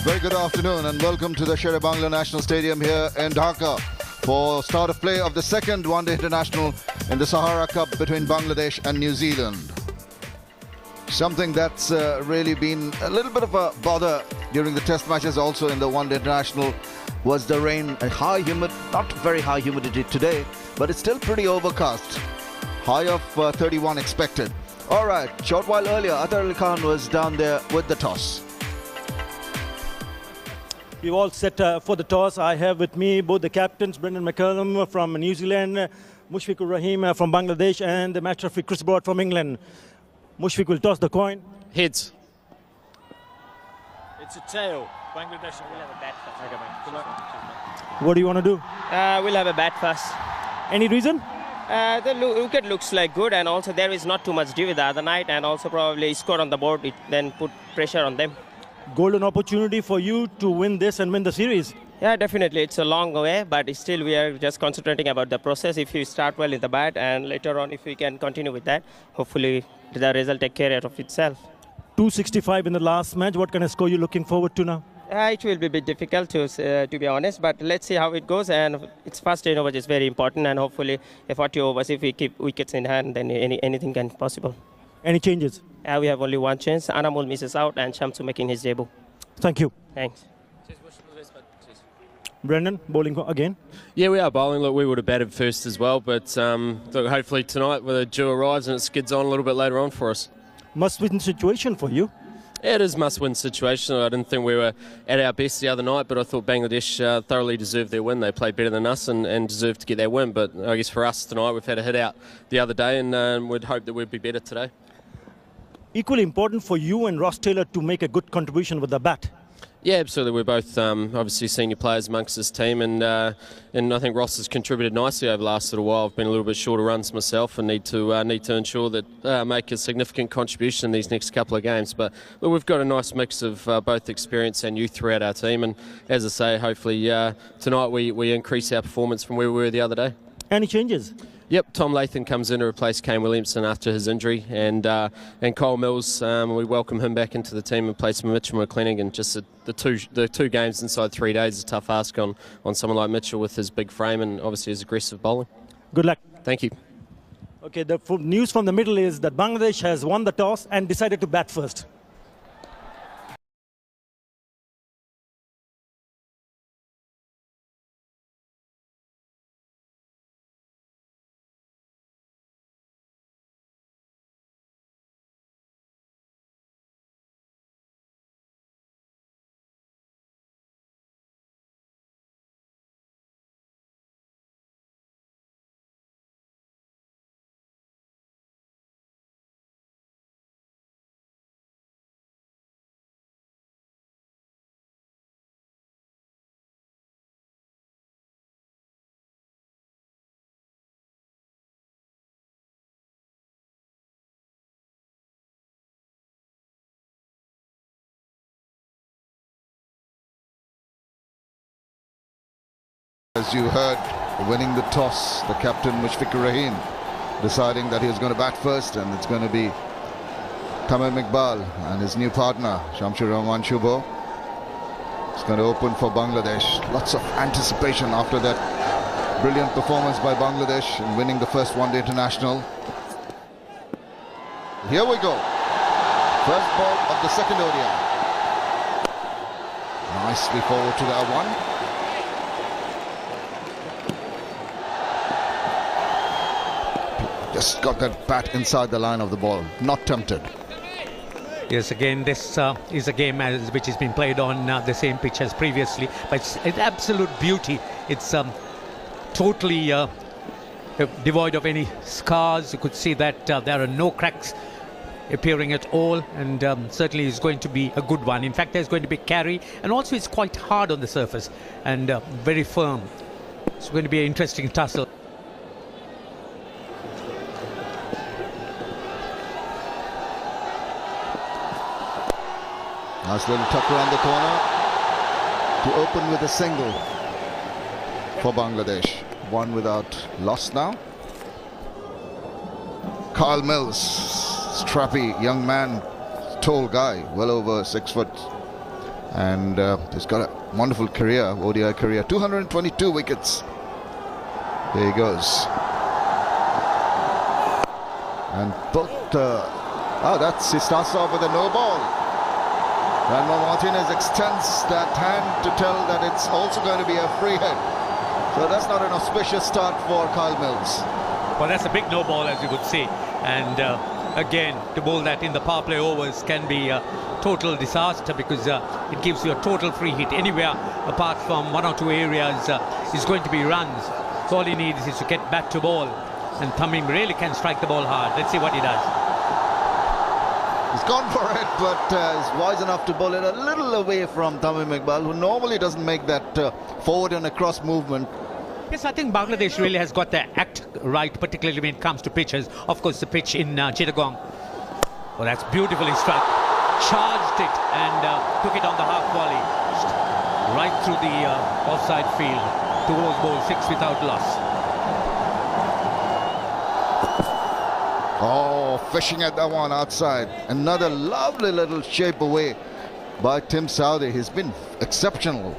Very good afternoon and welcome to the Sher-e-Bangla National Stadium here in Dhaka for start of play of the second one-day international in the Sahara Cup between Bangladesh and New Zealand. Something that's really been a little bit of a bother during the test matches, also in the one-day international, was the rain. Not very high humidity today, but it's still pretty overcast. High of 31 expected. All right, short while earlier, Atar Ali Khan was down there with the toss. We've all set for the toss. I have with me both the captains, Brendan McCullum from New Zealand, Mushfiqur Rahim from Bangladesh, and the match referee Chris Broad from England. Mushfiq will toss the coin. Heads. It's a tail. Bangladesh will have a bat first. What do you want to do? We'll have a bat first. Any reason? The wicket looks like good, and also there is not too much dew the other night, and also probably score on the board, it then put pressure on them. Golden opportunity for you to win this and win the series. Yeah, definitely. It's a long way, but still we are just concentrating about the process. If you start well in the bat, and later on if we can continue with that, hopefully the result take care of itself. 265 in the last match. What kind of score are you looking forward to now? It will be a bit difficult to be honest, but let's see how it goes. And it's first 10 overs is very important, and hopefully 40 overs, if we keep wickets in hand, then anything can possible. Any changes? We have only one chance. Anamul misses out and Shamsu making his debut. Thank you. Thanks. Brendan, bowling again? Yeah, we are bowling. Look, we would have batted first as well, but look, hopefully tonight when the dew arrives and it skids on a little bit later on for us. Must-win situation for you. Yeah, it is a must-win situation. I didn't think we were at our best the other night, but I thought Bangladesh thoroughly deserved their win. They played better than us and deserved to get their win. But I guess for us tonight, we've had a hit out the other day, and we'd hope that we'd be better today. Equally important for you and Ross Taylor to make a good contribution with the bat. Yeah, absolutely. We're both obviously senior players amongst this team, and I think Ross has contributed nicely over the last little while. I've been a little bit short of runs myself, and need to ensure that make a significant contribution in these next couple of games. But look, we've got a nice mix of both experience and youth throughout our team, and as I say, hopefully tonight we increase our performance from where we were the other day. Any changes? Yep, Tom Latham comes in to replace Kane Williamson after his injury, and Cole Mills, we welcome him back into the team and place Mitchell McClenaghan. And just the two games inside 3 days is a tough ask on someone like Mitchell with his big frame and obviously his aggressive bowling. Good luck. Thank you. Okay, the news from the middle is that Bangladesh has won the toss and decided to bat first. As you heard, winning the toss, the captain Mushfiqur Rahim deciding that he was going to bat first, and it's going to be Tamim Iqbal and his new partner Shamsur Rahman Shubo. It's going to open for Bangladesh. Lots of anticipation after that brilliant performance by Bangladesh in winning the first one-day international. Here we go. First ball of the second ODI. Nicely forward to that one. Just got that bat inside the line of the ball, not tempted. Yes, again, this is a game which has been played on the same pitch as previously, but it's absolute beauty. It's totally devoid of any scars. You could see that there are no cracks appearing at all, and certainly is going to be a good one. In fact, there's going to be carry, and also it's quite hard on the surface and very firm. It's going to be an interesting tussle. Nice little tuck around the corner to open with a single for Bangladesh. One without loss now. Kyle Mills, strappy young man, tall guy, well over 6 foot. And he's got a wonderful career, ODI career, 222 wickets. There he goes. And both, he starts off with a no ball. Ranma Martinez extends that hand to tell that it's also going to be a free hit. So that's not an auspicious start for Kyle Mills. Well, that's a big no ball, as you would say. And again, to bowl that in the power play overs can be a total disaster, because it gives you a total free hit. Anywhere apart from 1 or 2 areas is going to be runs. So all he needs is to get back to ball. And Tamim really can strike the ball hard. Let's see what he does. He's gone for it, but is wise enough to bowl it a little away from Tamim Iqbal, who normally doesn't make that forward and across movement. Yes, I think Bangladesh really has got their act right, particularly when it comes to pitches. Of course, the pitch in Chittagong. Well, that's beautifully struck. Charged it and took it on the half volley. Right through the offside field. Towards ball 6 without loss. Oh, fishing at that one outside. Another lovely little shape away by Tim Southey. He's been exceptional.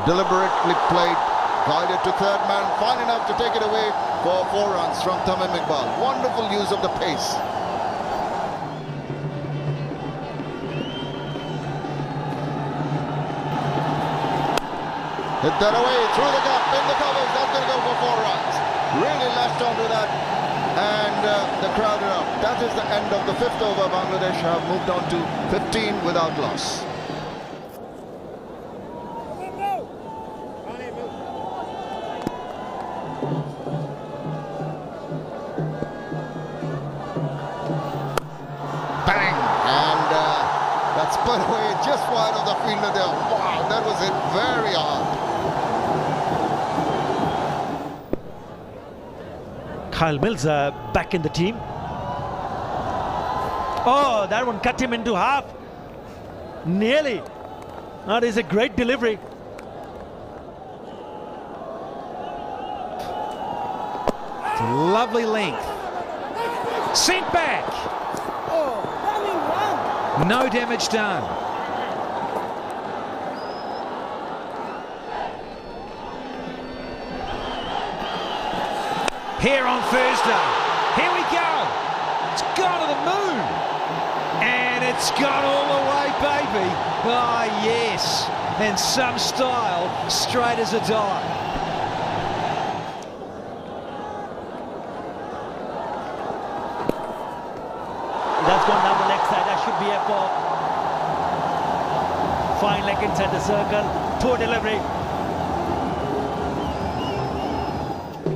Deliberately played, guided to third man, fine enough to take it away for 4 runs from Tamim Iqbal. Wonderful use of the pace. Hit that away, through the gap, in the covers, that's going to go for 4 runs. Really latched onto that, and the crowd are up. That is the end of the 5th over. Bangladesh have moved on to 15 without loss. Bang! And that's put away just wide of the fielder there. Wow, that was hit very hard. Kyle Mills back in the team. Oh, that one cut him into half. Nearly. That is a great delivery. Lovely length. Sent back. No damage done. Here on Thursday. Here we go. It's gone to the moon. And it's gone all the way, baby. Ah, yes. And some style, straight as a die. That's gone down the leg side. That should be a 4. Fine leg inside the circle. Poor delivery.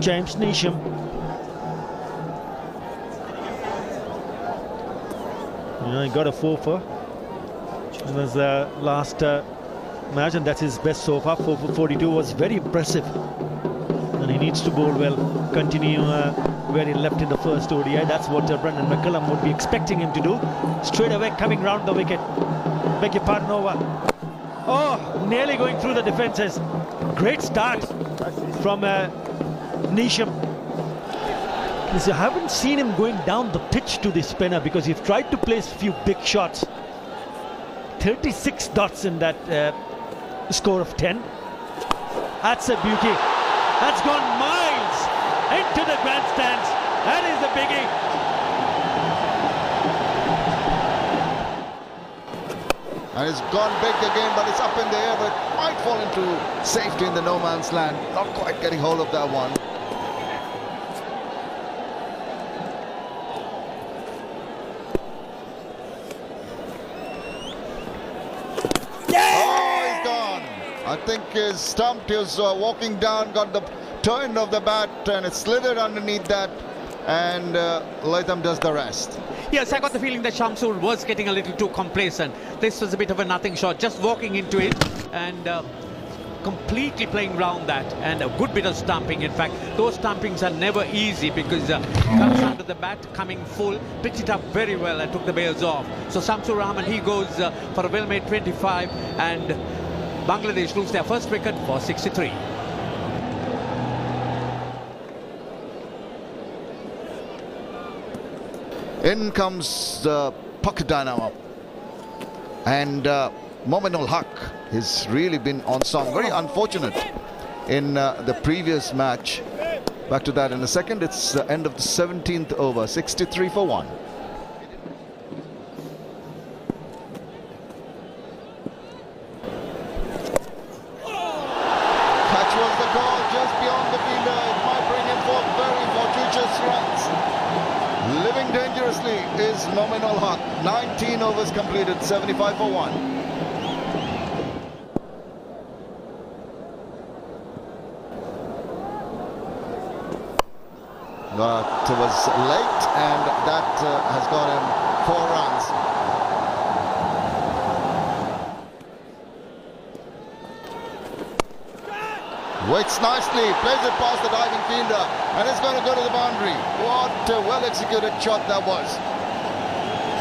James Neesham. He got a 4 in his last match, and that's his best so far. 4 for 42 was very impressive, and he needs to bowl well, continue where he left in the first ODI. That's what Brendan McCullum would be expecting him to do. Straight away coming round the wicket. Beg your pardon, over. Oh, nearly going through the defences. Great start from Neesham. I haven't seen him going down the pitch to the spinner, because he's tried to place a few big shots. 36 dots in that score of 10. That's a beauty. That's gone miles into the grandstands. That is a biggie. And it's gone big again, but it's up in the air, but it might fall into safety in the no man's land. Not quite getting hold of that one. I think he's stumped, he was walking down, got the turn of the bat, and it slithered underneath that, and Latham does the rest. Yes, I got the feeling that Shamsul was getting a little too complacent. This was a bit of a nothing shot, just walking into it and completely playing round that, and a good bit of stumping. In fact, those stumpings are never easy, because comes under the bat, coming full, picked it up very well and took the bails off. So Shamsul Rahman, he goes for a well-made 25, and Bangladesh lose their first wicket for 63. In comes the Puck Dynamo. And Mominul Haq has really been on song. Very unfortunate in the previous match. Back to that in a second. It's the end of the 17th over, 63 for 1. Catch was the call just beyond the fielder. It might bring him for very fortuitous runs. Living dangerously is Mominul Haq. 19 overs completed, 75 for 1. But it was late, and that has got him 4 runs. Waits nicely, plays it past the diving fielder, and it's going to go to the boundary. What a well-executed shot that was.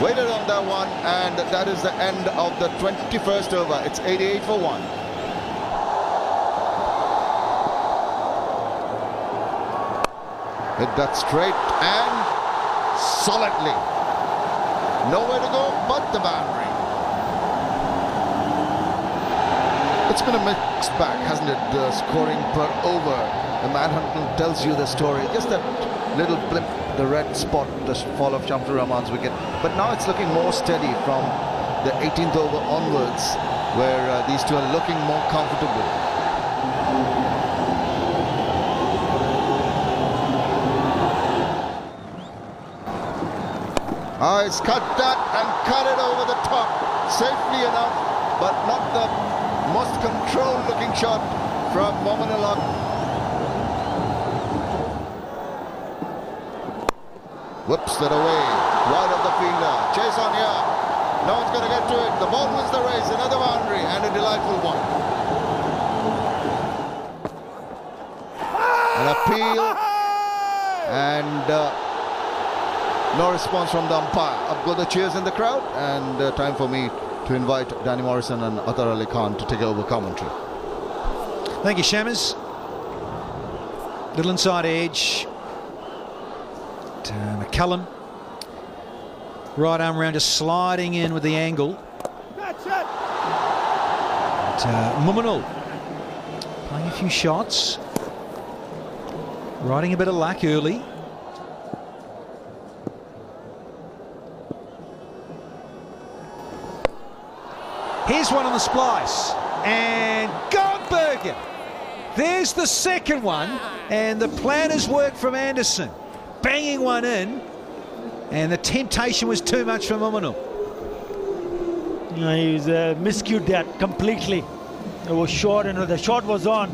Waited on that one, and that is the end of the 21st over. It's 88 for 1. Hit that straight and solidly. Nowhere to go but the boundary. It's been a mixed bag, hasn't it? The scoring per over. The manhunt tells you the story. Just that little blip, the red spot, the fall of Shamsul Rahman's wicket. But now it's looking more steady from the 18th over onwards, where these two are looking more comfortable. He's cut that and cut it over the top safely enough, but not the most controlled looking shot from Mominul Haq. Whips it away, wide of the fielder. Chase on here. No one's going to get to it. The ball wins the race. Another boundary and a delightful one. An appeal and no response from the umpire. Up go the cheers in the crowd, and time for me to invite Danny Morrison and Atar Ali Khan to take over commentary. Thank you, Shammers. Little inside edge. McCullum. Right arm round, just sliding in with the angle. Mominul playing a few shots. Riding a bit of luck early. Here's one on the splice, and Goldberger. There's the second one, and the planner's work from Anderson. Banging one in, and the temptation was too much for Mominul. Yeah, he was miscued that completely. It was short, and the shot was on.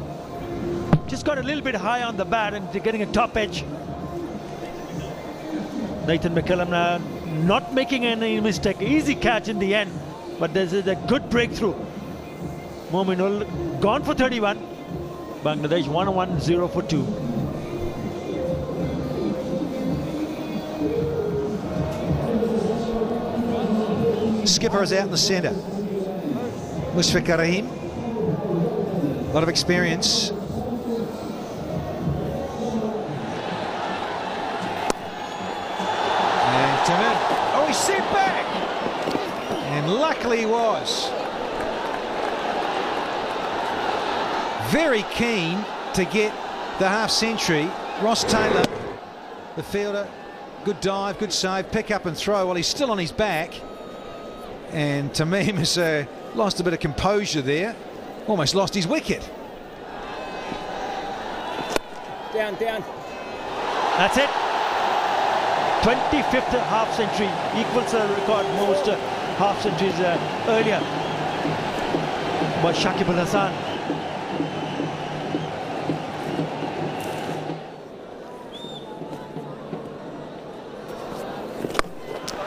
Just got a little bit high on the bat and getting a top edge. Nathan McCullum not making any mistake. Easy catch in the end. But there's a good breakthrough. Mominul gone for 31. Bangladesh 1-1-0 for 2. Skipper is out in the centre. Mushfiqur Rahim. A lot of experience. And Tamim. Oh, he's sent back. And luckily he was. Very keen to get the half century. Ross Taylor, the fielder, good dive, good save, pick up and throw while he's still on his back. And Tamim has lost a bit of composure there. Almost lost his wicket. Down. That's it. 25th half century, equals the record most half centuries earlier by Shakib Al Hasan.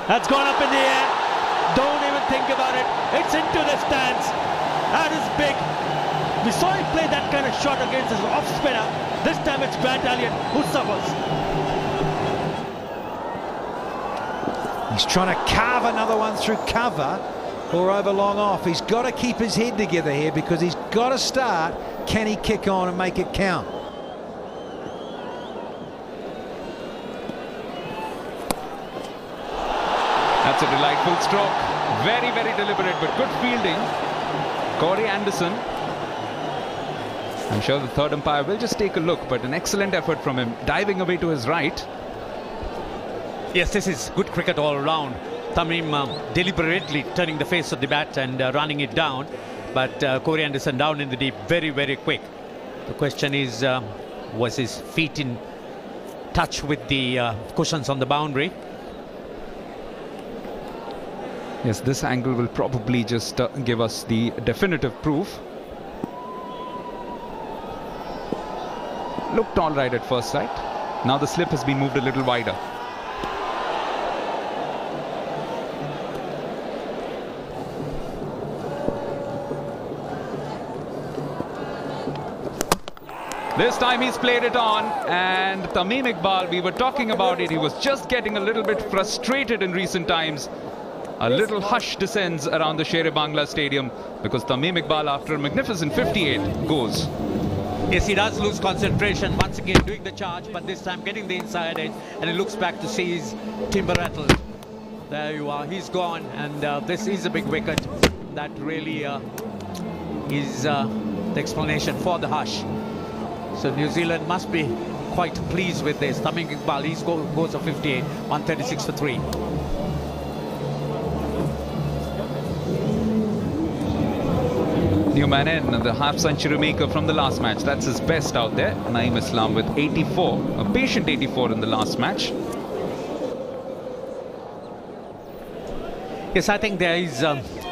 That's gone up in the air. Don't even think about it. It's into the stands. That is big. We saw him play that kind of shot against his off spinner. This time it's Grant Elliott who suffers. He's trying to carve another one through cover or over long off. He's got to keep his head together here because he's got to start. Can he kick on and make it count? That's a delightful stroke. Very, very deliberate, but good fielding. Corey Anderson. I'm sure the third umpire will just take a look, but an excellent effort from him, diving away to his right. Yes, this is good cricket all around. Tamim deliberately turning the face of the bat and running it down, but Corey Anderson down in the deep, very, very quick. The question is, was his feet in touch with the cushions on the boundary? Yes, this angle will probably just give us the definitive proof. Looked all right at first sight. Now the slip has been moved a little wider. This time he's played it on, and Tamim Iqbal, we were talking about it, he was just getting a little bit frustrated in recent times. A little hush descends around the Sher-e-Bangla Stadium because Tamim Iqbal, after a magnificent 58, goes. Yes, he does lose concentration once again, doing the charge, but this time getting the inside edge, and he looks back to see his timber rattled. There you are, he's gone, and this is a big wicket. That really is the explanation for the hush. So New Zealand must be quite pleased with this. Tamim Iqbal, he goes for 58, 136 for 3. New man in, the half-century maker from the last match. That's his best out there. Naeem Islam with 84, a patient 84 in the last match. Yes, I think there is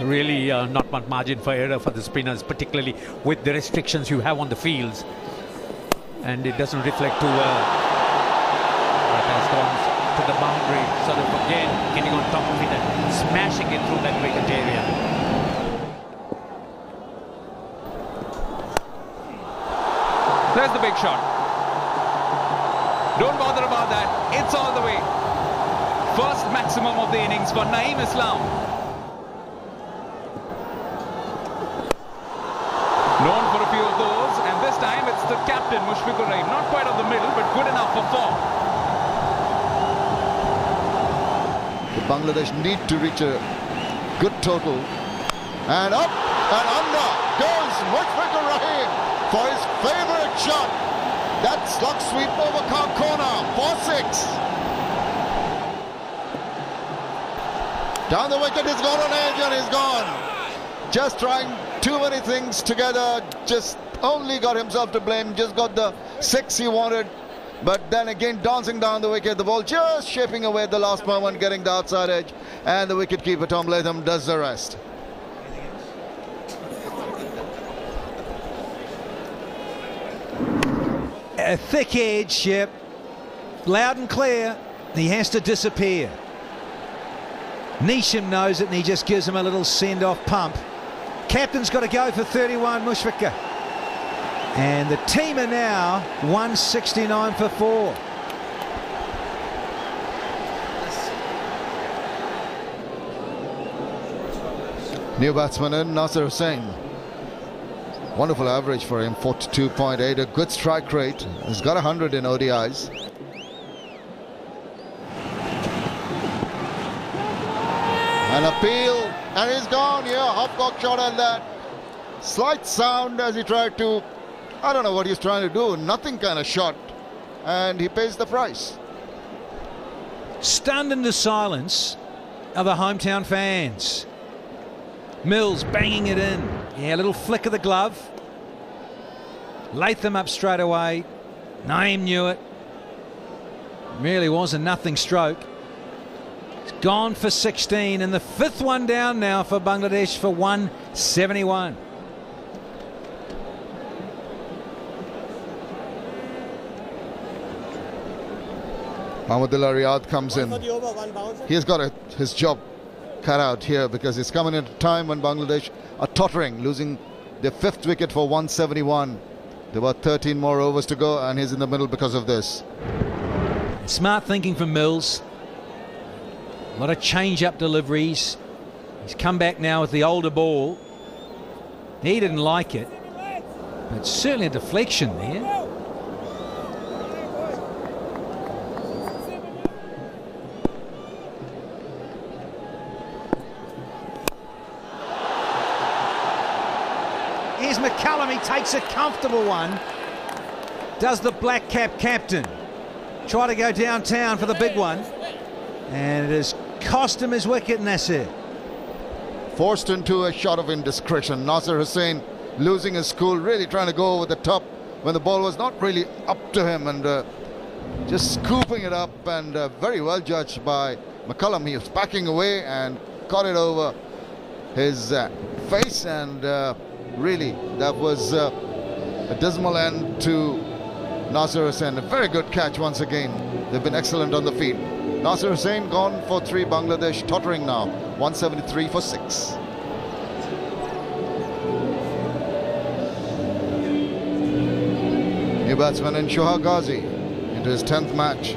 really not much margin for error for the spinners, particularly with the restrictions you have on the fields. And it doesn't reflect too well. That has gone to the boundary, sort of again getting on top of it and smashing it through that wicket area. There's the big shot. Don't bother about that. It's all the way. First maximum of the innings for Naeem Islam. Known for a few of those, and this time it's the captain, Mushfiqur Rahim. Not quite on the middle, but good enough for 4. The Bangladesh need to reach a good total. And up and under goes Mushfiqur Rahim for his favourite shot. That slug sweep over corner for 6. Down the wicket, he's gone on edge and he's gone. Just trying too many things together, just only got himself to blame, just got the 6 he wanted, but then again dancing down the wicket, the ball just shaping away at the last moment, getting the outside edge, and the wicketkeeper Tom Latham does the rest. A thick edge, yep, loud and clear. He has to disappear. Neesham knows it and he just gives him a little send-off pump. Captain's got to go for 31, Mushfiqur. And the team are now 169 for 4. New batsman in, Nasser Hussain. Wonderful average for him, 42.8, a good strike rate. He's got 100 in ODIs. An appeal, and he's gone. Yeah, half-cock shot at that. Slight sound as he tried to, I don't know what he's trying to do, nothing kind of shot, and he pays the price. Stunned into silence are the hometown fans. Mills banging it in. Yeah, a little flick of the glove. Latham up straight away. Naeem knew it. Really was a nothing stroke. It's gone for 16, and the 5th one down now for Bangladesh for 171. Mahmudullah Riyad comes in. He's got his job cut out here because it's coming at a time when Bangladesh are tottering, losing their 5th wicket for 171. There were 13 more overs to go, and he's in the middle because of this. Smart thinking from Mills. A lot of change-up deliveries. He's come back now with the older ball. He didn't like it, but certainly a deflection there. McCullum, he takes a comfortable one. Does the black cap captain. Try to go downtown for the big one. And it has cost him his wicket, and that's it. Forced into a shot of indiscretion. Nasser Hussain losing his cool, really trying to go over the top when the ball was not really up to him, and just scooping it up, and very well judged by McCullum. He was backing away and caught it over his face, and really that was a dismal end to Nasser Hussain. A very good catch once again. They've been excellent on the field. Nasser Hussain gone for 3, Bangladesh tottering now, 173 for 6. New batsman in Shoha Ghazi into his 10th match.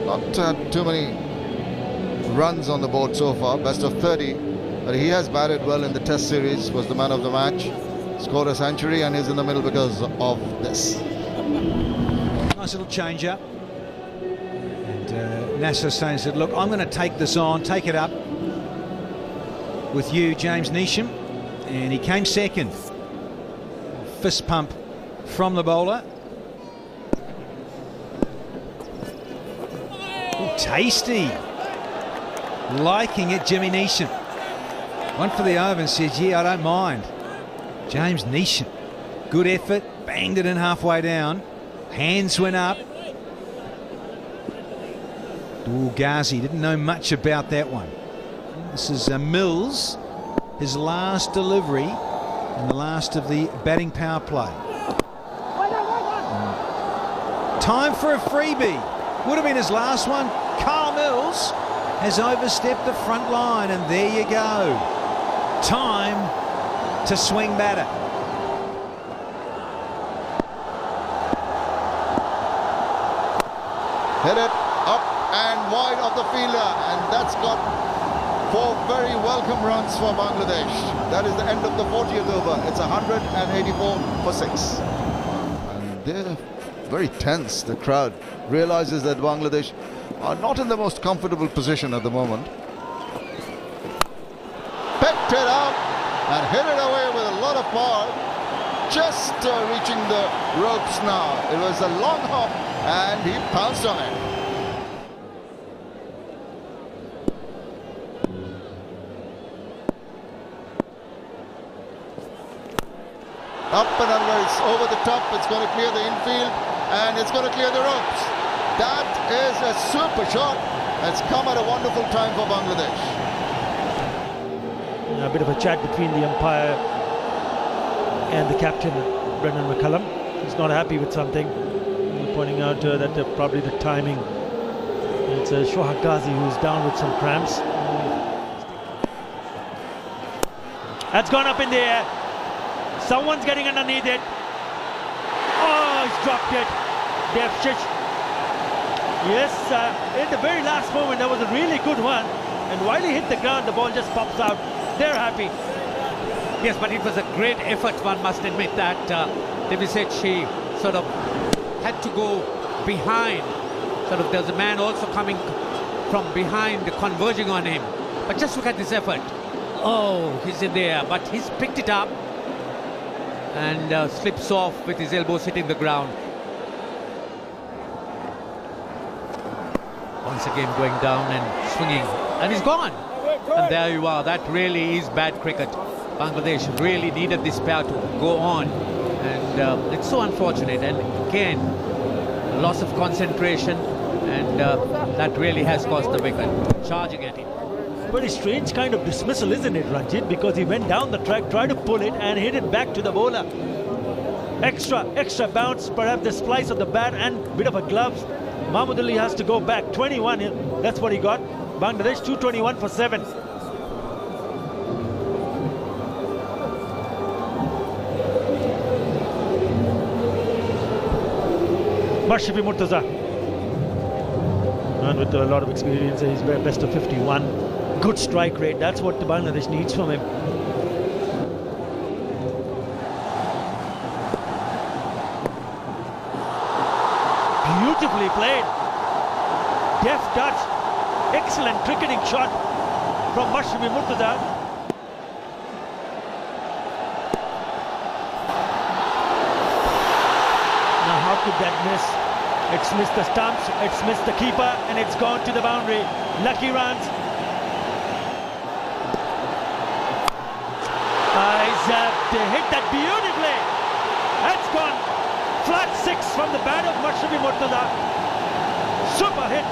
Not too many runs on the board so far, best of 30, but he has batted well in the Test series, was the man of the match, scored a century, and is in the middle because of this. Nice little change up. And Nasser Hussain said, look, I'm going to take this on, take it up with you, James Neesham. And he came second. Fist pump from the bowler. Ooh, tasty. Liking it, Jimmy Neesham. One for the over and says, yeah, I don't mind. James Neesham. Good effort. Banged it in halfway down. Hands went up. Ooh, Ghazi didn't know much about that one. This is Mills, his last delivery and the last of the batting power play. Time for a freebie. Would have been his last one. Carl Mills has overstepped the front line, and there you go. Time to swing batter. Hit it up and wide of the fielder, and that's got 4 very welcome runs for Bangladesh. That is the end of the 40th over. It's 184 for 6. And they're very tense. The crowd realizes that Bangladesh are not in the most comfortable position at the moment. Picked it out and hit it away with a lot of power. Just reaching the ropes now. It was a long hop and he pounced on it. Up and under, it's over the top, it's going to clear the infield and it's going to clear the ropes. That is a super shot. It's come at a wonderful time for Bangladesh. A bit of a chat between the umpire and the captain, Brendan McCullum. He's not happy with something, pointing out that probably the timing. It's Shoha Ghazi who's down with some cramps. That's gone up in the air. Someone's getting underneath it. Oh, he's dropped it. Dev Shish. Yes, in the very last moment, that was a really good one. And while he hit the ground, the ball just pops out. They're happy. Yes, but it was a great effort, one must admit that. Devisechi sort of had to go behind. Sort of there's a man also coming from behind, converging on him. But just look at this effort. Oh, he's in there, but he's picked it up and slips off with his elbows hitting the ground. Once again going down and swinging, and he's gone. And there you are. That really is bad cricket. Bangladesh really needed this pair to go on, and it's so unfortunate. And again, loss of concentration, and that really has cost the wicket. Charging at him. Very strange kind of dismissal, isn't it, Ranjit? Because he went down the track, tried to pull it and hit it back to the bowler. Extra bounce, perhaps the splice of the bat and bit of a gloves. Mahmood Ali has to go back. 21, that's what he got. Bangladesh 221 for 7. Mashrafi Murtaza. And with a lot of experience, he's best of 51. Good strike rate, that's what the Bangladesh needs from him. Beautifully played. Deft touch. Excellent cricketing shot from Mashrafi Murtaza. could that miss? It's missed the stumps, it's missed the keeper, and it's gone to the boundary. Lucky runs. They hit that beautifully. That's gone. Flat 6 from the bat of Mashrafi Murtaza. Super hit.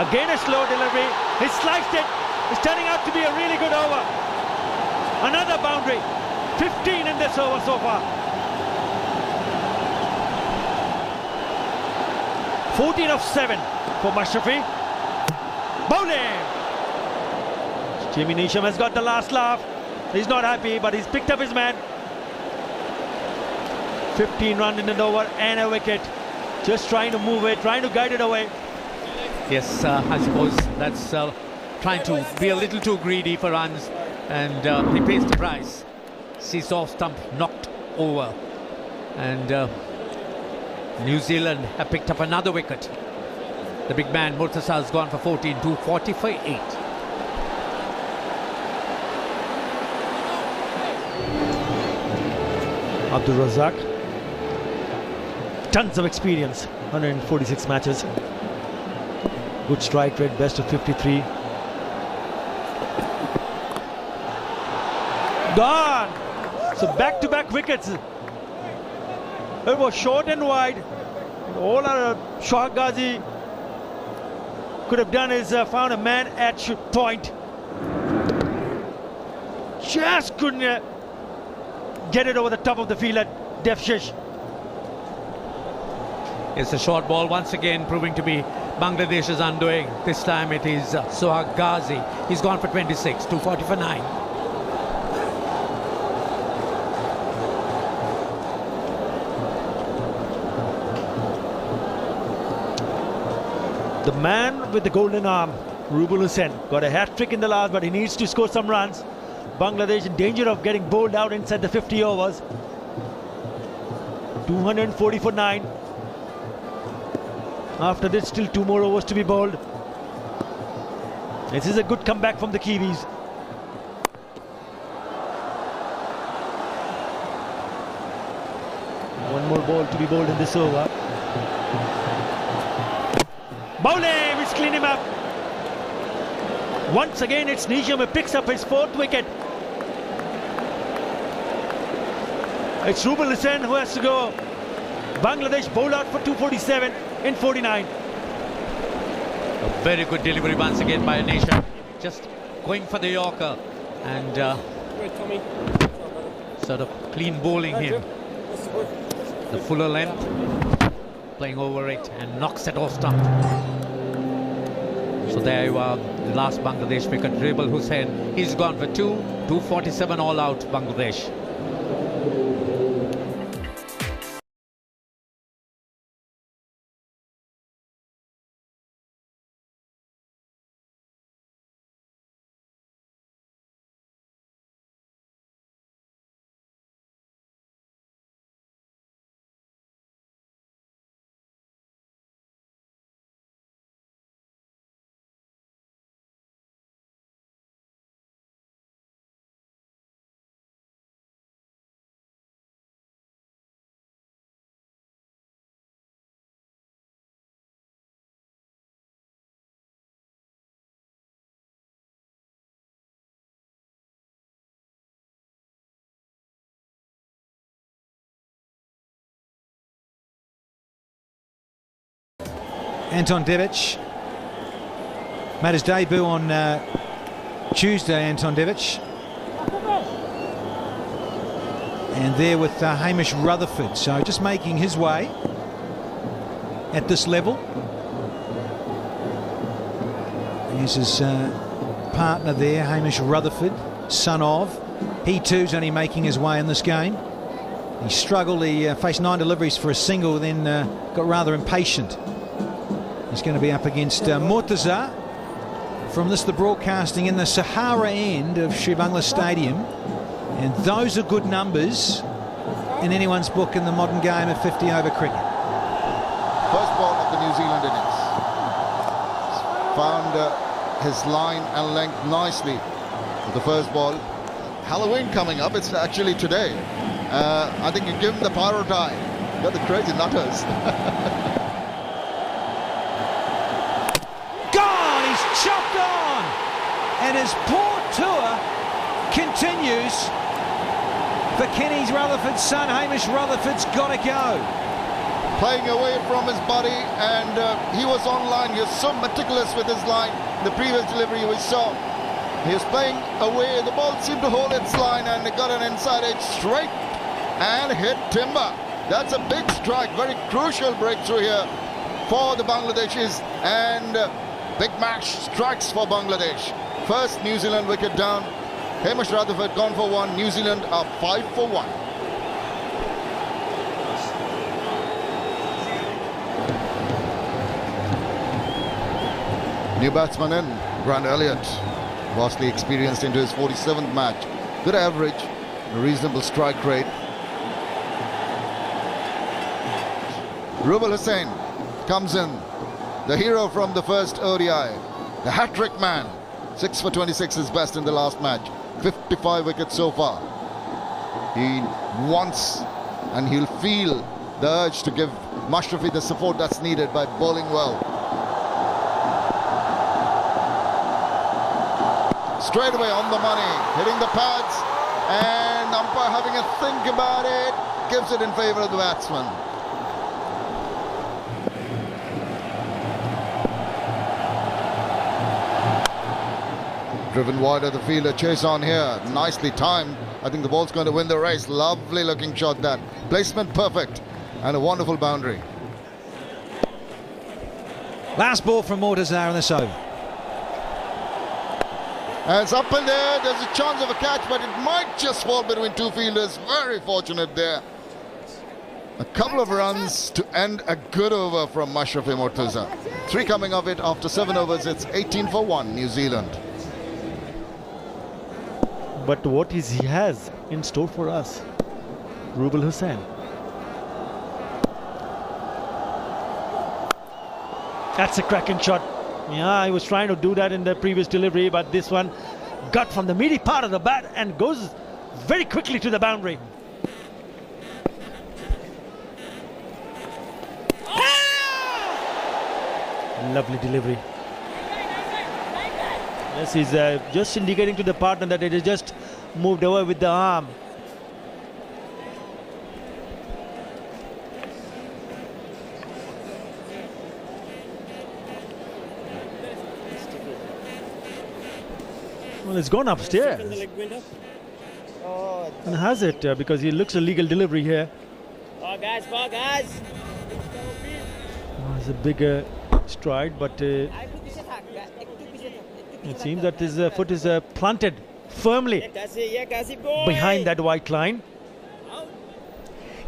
Again a slow delivery. He sliced it. It's turning out to be a really good over. Another boundary. 15 in this over so far. 14 of 7 for Mashrafi. Bowling. Jimmy Neesham has got the last laugh. He's not happy, but he's picked up his man. 15 run in an over and a wicket. Just trying to move it, trying to guide it away. Yes, I suppose that's trying to be a little too greedy for runs, and he pays the price. Sees off stump knocked over, and New Zealand have picked up another wicket. The big man Murtaza has gone for 14, 240 for 8. Abdul Razak, tons of experience, 146 matches, good strike rate, best of 53. Gone! So back-to-back wickets. It was short and wide. All our Shah Ghazi could have done is found a man at point. Just couldn't get it over the top of the field at Defshish. It's a short ball once again proving to be Bangladesh's undoing. This time it is Sohag Ghazi. He's gone for 26, 240 for 9. The man with the golden arm, Rubul Hussain, got a hat-trick in the last, but he needs to score some runs. Bangladesh in danger of getting bowled out inside the 50 overs. 240 for 9. After this, still 2 more overs to be bowled. This is a good comeback from the Kiwis. One more ball to be bowled in this over. Bowling, he's cleaned him up. Once again, it's Neesham who picks up his 4th wicket. It's Rubul Hussain who has to go. Bangladesh bowled out for 247 in 49. A very good delivery once again by Neesham. Just going for the Yorker and sort of clean bowling him. The fuller length, playing over it and knocks it off stump. So there you are, the last Bangladesh wicket, Rubul Hussain. He's gone for 247 all out Bangladesh. Anton Devic made his debut on Tuesday, Anton Devic. And there with Hamish Rutherford, so just making his way at this level. Here's his partner there, Hamish Rutherford, son of. He too's only making his way in this game. He struggled, he faced 9 deliveries for a single, then got rather impatient. He's going to be up against Murtaza from the broadcasting in the Sahara end of Sher-e-Bangla Stadium. And those are good numbers in anyone's book in the modern game of 50 over cricket. First ball of the New Zealand innings. Found his line and length nicely with the first ball. Halloween coming up, it's actually today. I think you give him the pyro tie. Got the crazy nutters. Gone! He's chopped on! And his poor tour continues for Kenny's Rutherford's son. Hamish Rutherford's got to go. Playing away from his body, and he was on line. He was so meticulous with his line. The previous delivery we saw, he was playing away. The ball seemed to hold its line, and it got an inside edge straight and hit timber. That's a big strike, very crucial breakthrough here for the Bangladeshis, and big mash strikes for Bangladesh. First New Zealand wicket down. Hamish Rutherford gone for one. New Zealand are 5 for 1. New batsman in, Grant Elliott, vastly experienced into his 47th match. Good average, a reasonable strike rate. Rubal Hussain comes in, the hero from the first ODI, the hat-trick man. 6 for 26 is best in the last match. 55 wickets so far. He wants and he'll feel the urge to give Mashrafi the support that's needed by bowling well. Straight away on the money, hitting the pads, and umpire having a think about it, gives it in favour of the batsman. Driven wide of the fielder, chase on here, nicely timed. I think the ball's going to win the race. Lovely looking shot that. Placement perfect, and a wonderful boundary. Last ball from Mortazar in this over. And it's up in there, there's a chance of a catch, but it might just fall between two fielders. Very fortunate there. A couple of runs to end a good over from Mashrafi Mortaza. 3 coming of it after 7 overs. It's 18 for 1, New Zealand. But what is he has in store for us? Rubal Hussain. That's a cracking shot. Yeah, I was trying to do that in the previous delivery, but this one got from the meaty part of the bat and goes very quickly to the boundary. Lovely delivery. Yes, he's just indicating to the partner that it is just moved away with the arm. Well, it's gone upstairs. And has it, because he looks a legal delivery here. Ball guys. It's a bigger stride, but it seems that his foot is planted firmly behind that white line.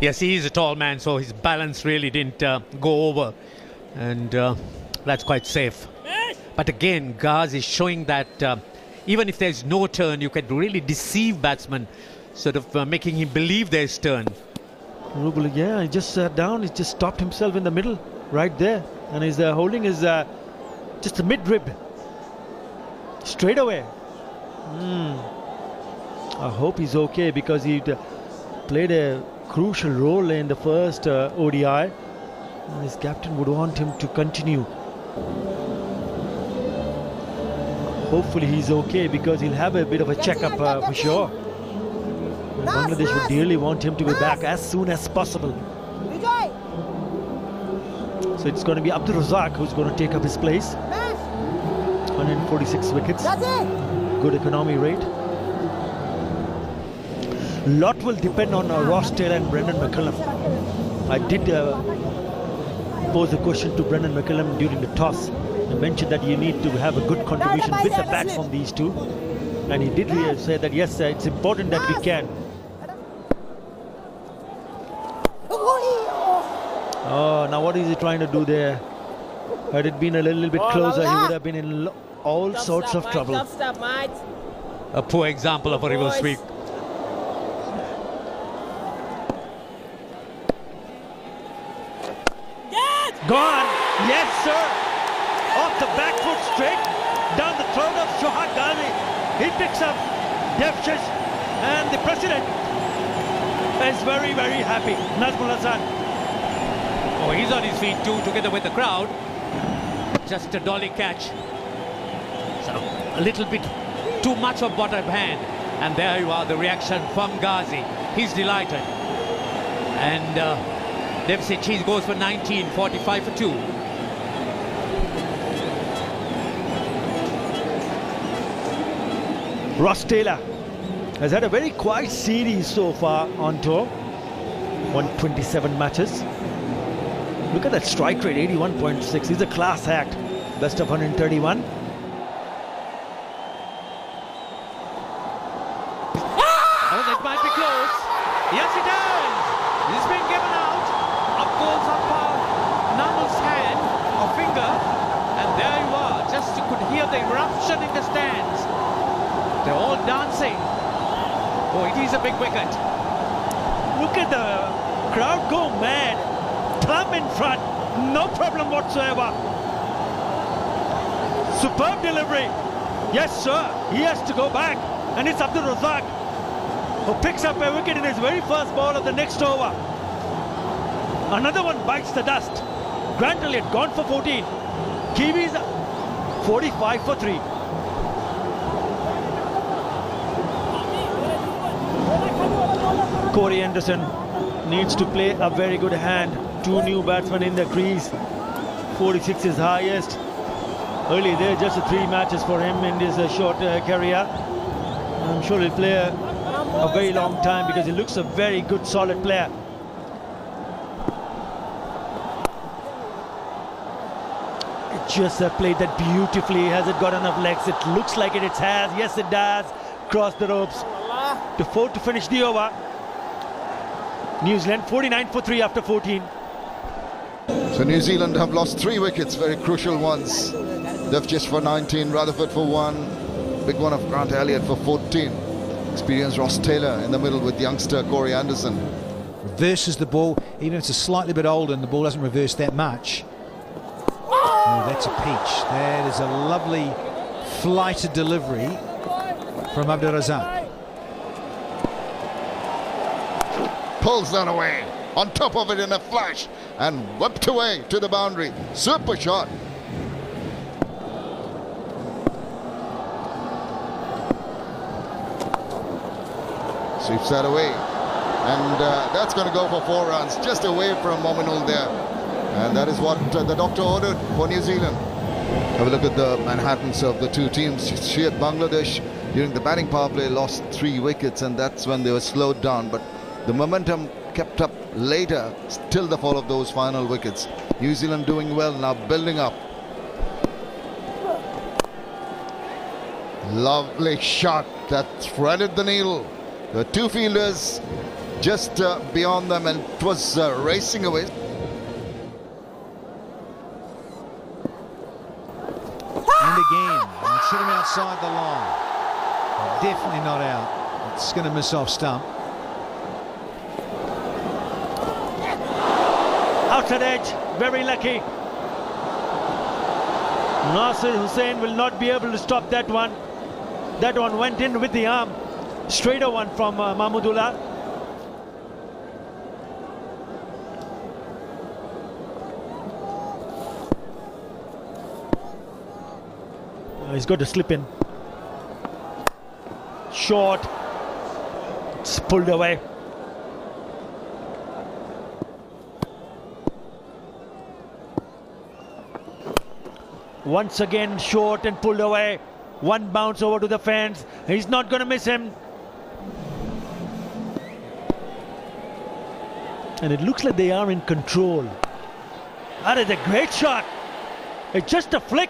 Yes, he is a tall man, so his balance really didn't go over, and that's quite safe. But again, Gaz is showing that even if there's no turn, you can really deceive batsmen, sort of making him believe there's turn. Rubal, yeah, he just sat down, he just stopped himself in the middle, right there, and he's holding his just a mid-rib. Straight away. I hope he's okay, because he played a crucial role in the first ODI, and his captain would want him to continue. Hopefully he's okay, because he'll have a bit of a checkup for sure. And Bangladesh would dearly want him to be back as soon as possible. So it's going to be Abdul Razak who's going to take up his place. 146 wickets. Good economy rate. Lot will depend on Ross Taylor and Brendan McCullum. I did pose a question to Brendan McCullum during the toss. I mentioned that you need to have a good contribution with the bat from these two. And he did say that yes, it's important that we can. Oh, now what is he trying to do there? Had it been a little bit closer, he would have been in all sorts of trouble. A poor example of a reverse sweep. Gone! Yes, sir! Off the back foot straight down the throat of Shohad Ghazi. He picks up Devshish and the president. is very, very happy. Nazmul Hasan. Oh, he's on his feet too, together with the crowd. Just a dolly catch. So a little bit too much of bottom hand. And there you are, the reaction from Ghazi. He's delighted. And Deficit Cheese goes for 19, 45 for 2. Ross Taylor has had a very quiet series so far on tour. 127 matches. Look at that strike rate, 81.6. He's a class act. Best of 131. Oh, that might be close. Yes, it is. It's been given out. Up goes Namal's hand or finger. And there you are. Just you could hear the eruption in the stands. They're all dancing. Oh, it is a big wicket. Look at the crowd go mad. Thumb in front. No problem whatsoever. Superb delivery. Yes, sir. He has to go back. And it's Abdul Razak who picks up a wicket in his very first ball of the next over. Another one bites the dust. Grant Elliott gone for 14. Kiwis 45 for 3. Corey Anderson needs to play a very good hand. 2 new batsmen in the crease. 46 is highest. Early there, just 3 matches for him in his short career. I'm sure he'll play a very long time because he looks a very good, solid player. It just played that beautifully. Has it got enough legs? It looks like it has. Yes, it does. Cross the ropes. To 4 to finish the over. New Zealand 49 for 3 after 14. So New Zealand have lost 3 wickets, very crucial ones. Duff just for 19, Rutherford for 1. Big one of Grant Elliott for 14. Experienced Ross Taylor in the middle with youngster Corey Anderson. Reverses the ball, even if it's a slightly bit older and the ball doesn't reverse that much. Oh, that's a peach. That is a lovely flighted delivery from Abdul Razak. Pulls that away, on top of it in a flash, and whipped away to the boundary. Super shot. Sweeps that away, and that's going to go for 4 runs, just away from Mominul there. And that is what the doctor ordered for New Zealand. Have a look at the Manhattans of the 2 teams. Sher-e-Bangla during the batting power play lost 3 wickets, and that's when they were slowed down. But the momentum kept up later till the fall of those final wickets. New Zealand doing well now, building up. Lovely shot that threaded the needle. The 2 fielders just beyond them, and it was racing away. And again, it's sitting outside the line. Definitely not out. It's going to miss off stump. Outside edge, very lucky. Nasir Hussain will not be able to stop that one. That one went in with the arm. Straighter one from Mahmudullah. He's got to slip in. Short. It's pulled away. Once again short and pulled away. 1 bounce over to the fence. He's not going to miss him. And it looks like they are in control. That is a great shot. It's just a flick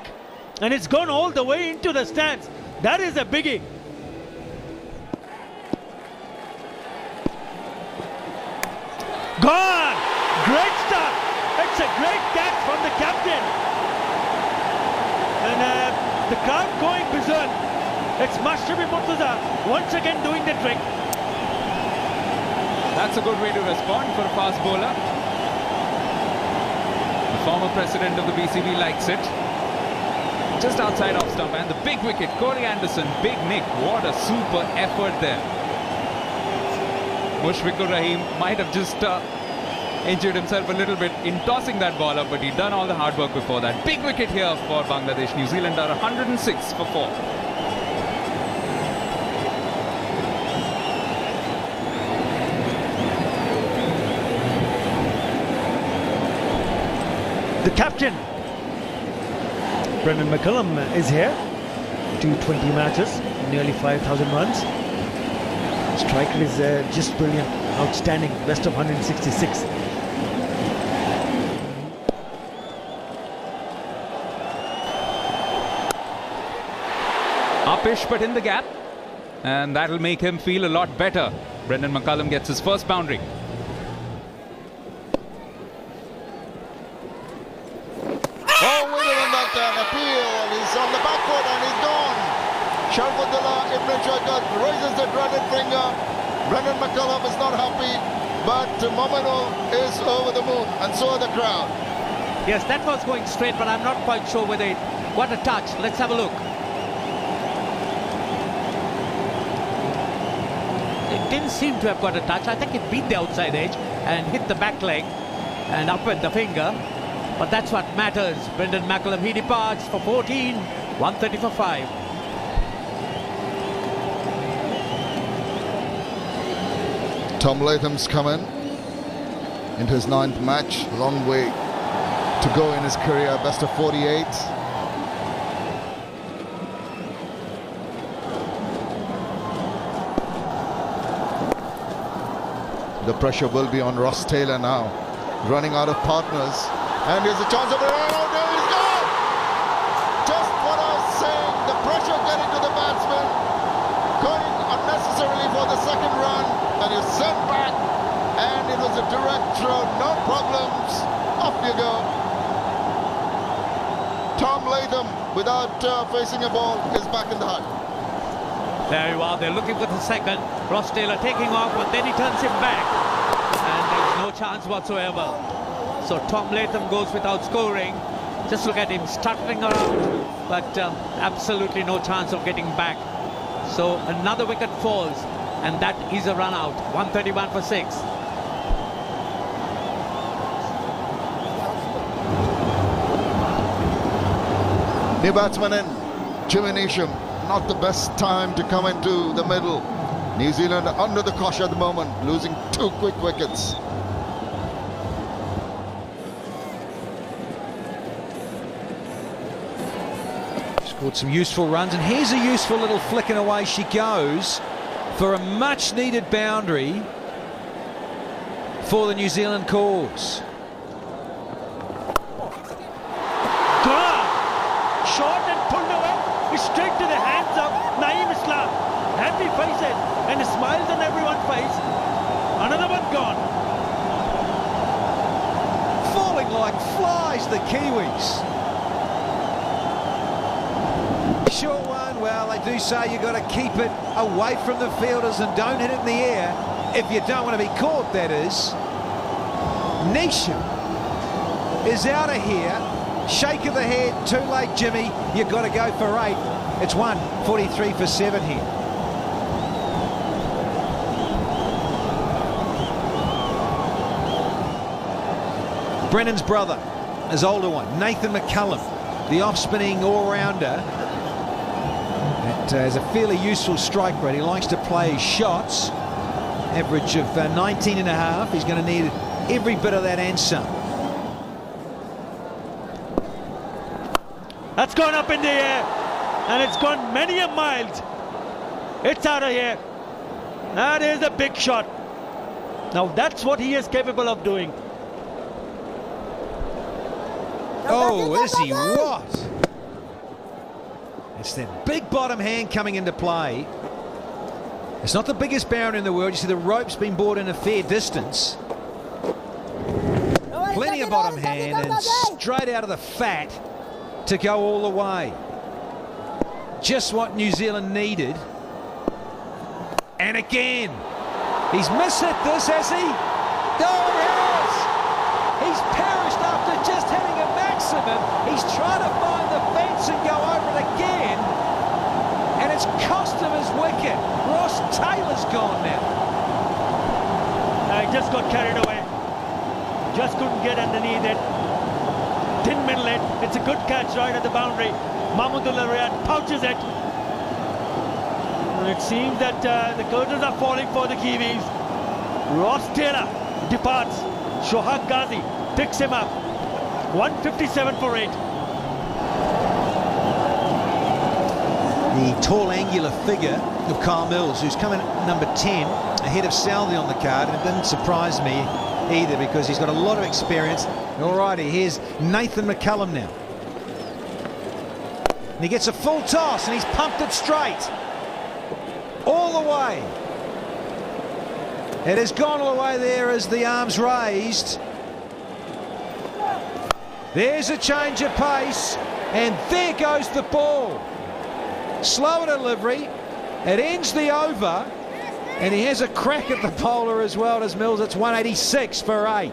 and it's gone all the way into the stands. That is a biggie. Gone! Great stuff. It's a great catch from the captain. And the crowd going berserk. It's Mashrafi Murtaza once again doing the trick. That's a good way to respond for a fast bowler. The former president of the BCB likes it. Just outside off stump, and the big wicket, Corey Anderson, big nick. What a super effort there. Mushfiqur Rahim might have just injured himself a little bit in tossing that ball up, but he'd done all the hard work before that. Big wicket here for Bangladesh. New Zealand are 106 for 4. The captain, Brendan McCullum, is here. 220 matches, nearly 5,000 runs. Striker is just brilliant, outstanding, best of 166. Upish but in the gap, and that'll make him feel a lot better. Brendan McCullum gets his first boundary. He's on the back foot and he's gone. Sharfudullah Ibn Shaikat raises the dreaded finger. Brendan McCullum is not happy, but Momino is over the moon, and so are the crowd. Yes, that was going straight, but I'm not quite sure whether it... What a touch. Let's have a look. It didn't seem to have got a touch. I think it beat the outside edge and hit the back leg and up at the finger. But that's what matters. Brendan McCullum, he departs for 14, 130 for 5. Tom Latham's come in into his 9th match. Long way to go in his career. Best of 48. The pressure will be on Ross Taylor now. Running out of partners. And here's a chance of it. Oh, there he's gone! Just what I was saying. The pressure getting to the batsman. Going unnecessarily for the second run. And he's sent back. And it was a direct throw. No problems. Off you go. Tom Latham, without facing a ball, is back in the hut. There you are. They're looking for the second. Ross Taylor taking off, but then he turns him back. And there's no chance whatsoever. So Tom Latham goes without scoring. Just look at him stuttering around, but absolutely no chance of getting back. So another wicket falls, and that is a run out. 131 for 6. New batsman in, Jimmy Neesham. Not the best time to come into the middle. New Zealand under the cosh at the moment, losing 2 quick wickets. Scored some useful runs, and here's a useful little flick, and away she goes for a much needed boundary for the New Zealand cause. Shot and pulled away, straight to the hands of Naeem Islam. Happy faces and smiles on everyone's face. Another one gone. Falling like flies, the Kiwis. Short one. Well, they do say you've got to keep it away from the fielders and don't hit it in the air if you don't want to be caught, that is. Neesham is out of here. Shake of the head, too late, Jimmy. You've got to go for 8. It's 143 for 7 here. Brennan's brother, his older one, Nathan McCullum, the off-spinning all-rounder. That has a fairly useful strike rate. He likes to play his shots. Average of 19.5. He's going to need every bit of that and some. That's gone up in the air, and it's gone many a miles. It's out of here. That is a big shot. Now that's what he is capable of doing. Oh, is he what? It's that big bottom hand coming into play. It's not the biggest boundary in the world. You see the rope's been brought in a fair distance. Plenty of bottom hand and straight out of the fat to go all the way. Just what New Zealand needed. And again, he's mishit this, has he? No, he has! He's perished after just hitting a maximum. He's trying to find the fence and go over it again. And it's cost him his wicket. Ross Taylor's gone now. he just got carried away. Just couldn't get underneath it. Didn't middle it. It's a good catch right at the boundary. Mahmudullah Riyad pouches it. And it seems that the curtains are falling for the Kiwis. Ross Taylor departs. Shohag Ghazi picks him up. 157 for 8. The tall, angular figure of Kyle Mills, who's coming at number 10, ahead of Southey on the card, and it didn't surprise me either because he's got a lot of experience. Alrighty, here's Nathan McCullum now. And he gets a full toss and he's pumped it straight. All the way. It has gone all the way there as the arms raised. There's a change of pace, and there goes the ball. Slower delivery, it ends the over, and he has a crack at the bowler as well as Mills. It's 186 for 8.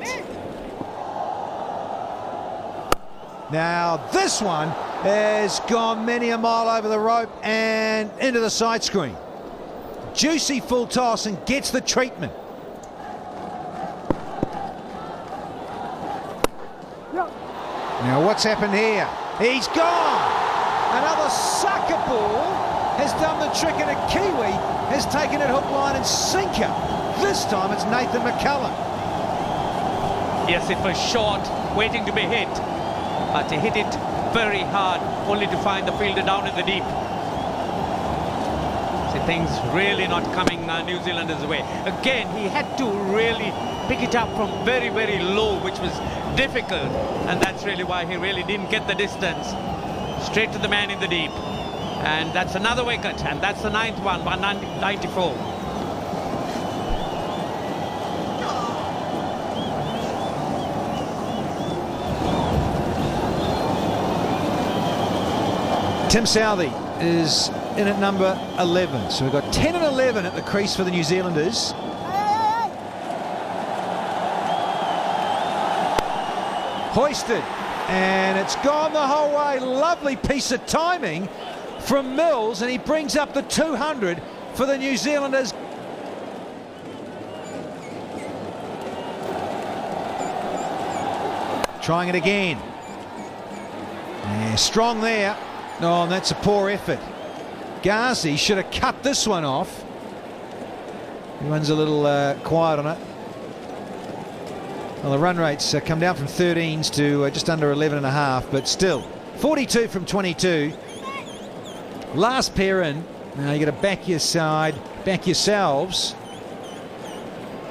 Now this one has gone many a mile over the rope and into the side screen. Juicy full toss and gets the treatment. Now what's happened here? He's gone! Another sucker ball has done the trick, and a Kiwi has taken it hook, line and sinker. This time it's Nathan McCullum. Yes, it was short, waiting to be hit. But he hit it very hard, only to find the fielder down in the deep. So things really not coming New Zealanders' way. Again, he had to really pick it up from very, very low, which was difficult. And that's really why he really didn't get the distance. Straight to the man in the deep. And that's another wicket, and that's the 9th one, 194. Tim Southey is in at number 11. So we've got 10 and 11 at the crease for the New Zealanders. Hoisted, and it's gone the whole way. Lovely piece of timing from Mills, and he brings up the 200 for the New Zealanders. Trying it again. Yeah, strong there. Oh, and that's a poor effort. Ghazi should have cut this one off. Everyone's a little quiet on it. Well, the run rates come down from 13s to just under 11.5, but still 42 from 22. Last pair in. Now you got to back your side, back yourselves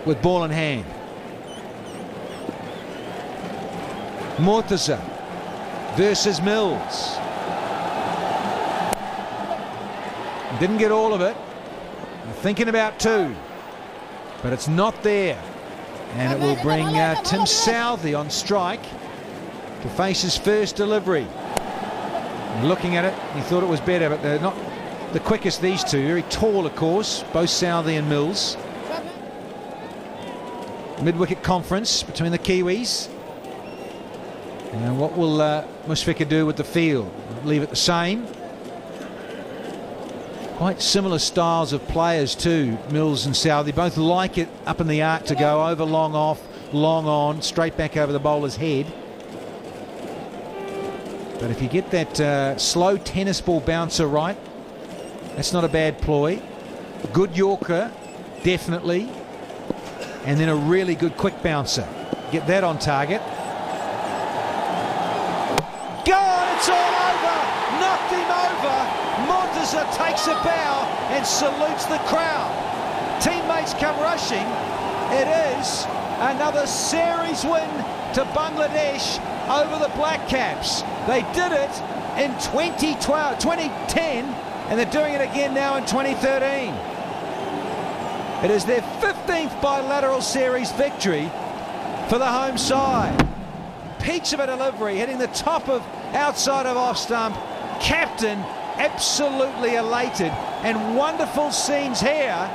with ball in hand. Murtaza versus Mills. Didn't get all of it. Thinking about 2, but it's not there. And it will bring Tim Southey on strike to face his first delivery. And looking at it, he thought it was better, but they're not the quickest, these two. Very tall, of course, both Southey and Mills. Mid-wicket conference between the Kiwis. And what will Mushfiqur do with the field? Leave it the same. Quite similar styles of players too, Mills and Southey. Both like it up in the arc to go over, long off, long on, straight back over the bowler's head. But if you get that slow tennis ball bouncer right, that's not a bad ploy. Good Yorker, definitely. And then a really good quick bouncer. Get that on target. Gone, it's all over. Knocked him over. Murtaza takes a bow and salutes the crowd. Teammates come rushing. It is another series win to Bangladesh over the Black Caps. They did it in 2010, and they're doing it again now in 2013. It is their 15th bilateral series victory for the home side. Peach of a delivery, hitting the top of outside of off stump. Captain absolutely elated, and wonderful scenes here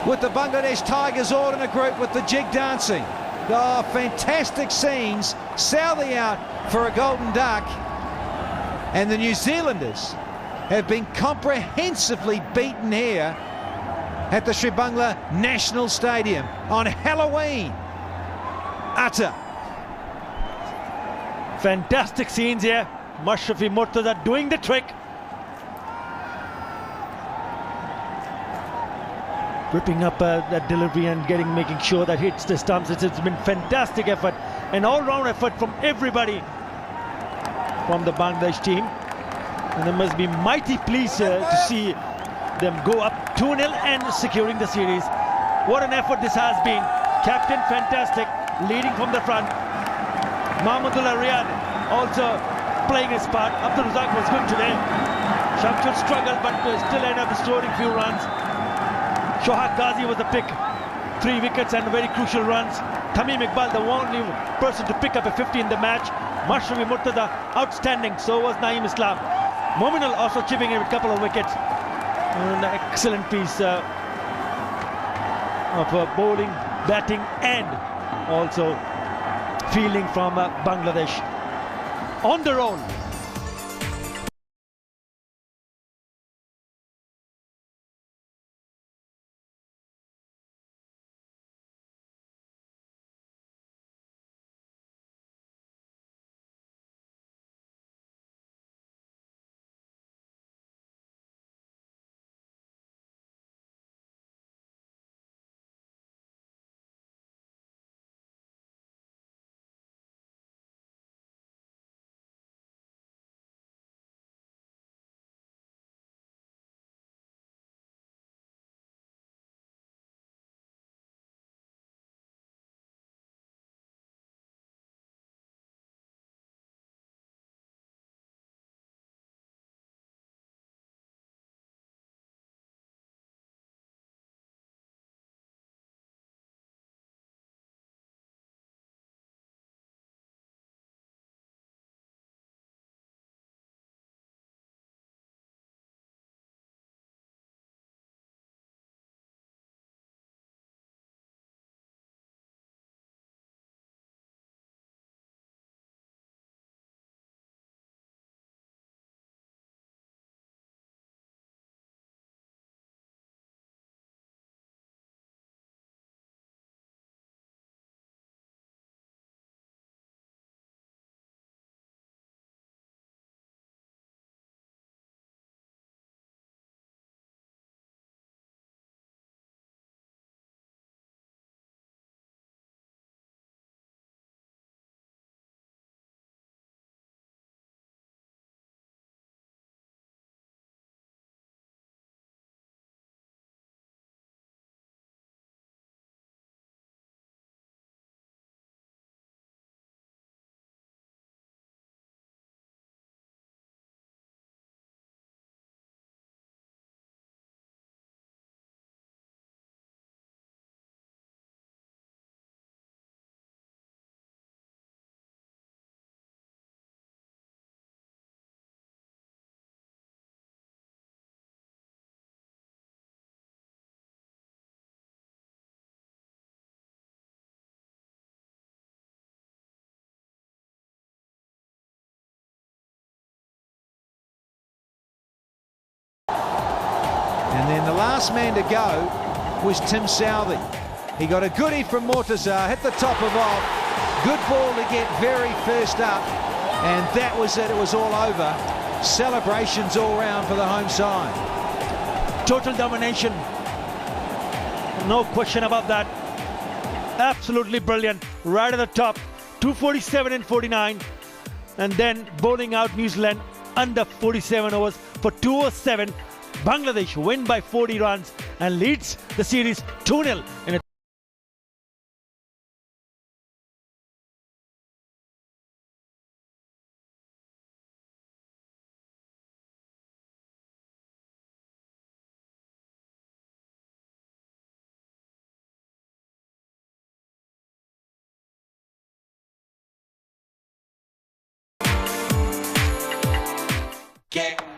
with the Bangladesh Tigers all in a group with the jig dancing. Oh, fantastic scenes. Southey out for a golden duck, and the New Zealanders have been comprehensively beaten here at the Sher-e-Bangla National Stadium on Halloween. Utter. Fantastic scenes here. Mashrafi Murtaza doing the trick. Ripping up that delivery and making sure that hits the stumps. It's been fantastic effort, an all-round effort from everybody from the Bangladesh team. And they must be mighty pleased to see them go up 2-0 and securing the series. What an effort this has been. Captain fantastic, leading from the front. Mahmudullah Riyad also playing his part. Abdul Razak was good today. Shamshur struggled but still ended up scoring few runs. Shohak Ghazi was the pick. 3 wickets and very crucial runs. Tamim Iqbal, the only person to pick up a 50 in the match. Mashrafi Murtaza, outstanding. So was Naeem Islam. Mominal also chipping in with a couple of wickets. An excellent piece of bowling, batting and also fielding from Bangladesh. On the roll. And then the last man to go was Tim Southey. He got a goodie from Murtaza, hit the top of off. Good ball to get very first up. And that was it. It was all over. Celebrations all round for the home side. Total domination. No question about that. Absolutely brilliant. Right at the top. 247 and 49. And then bowling out New Zealand under 47 overs for 207. Bangladesh win by 40 runs and leads the series 2-0 in a Get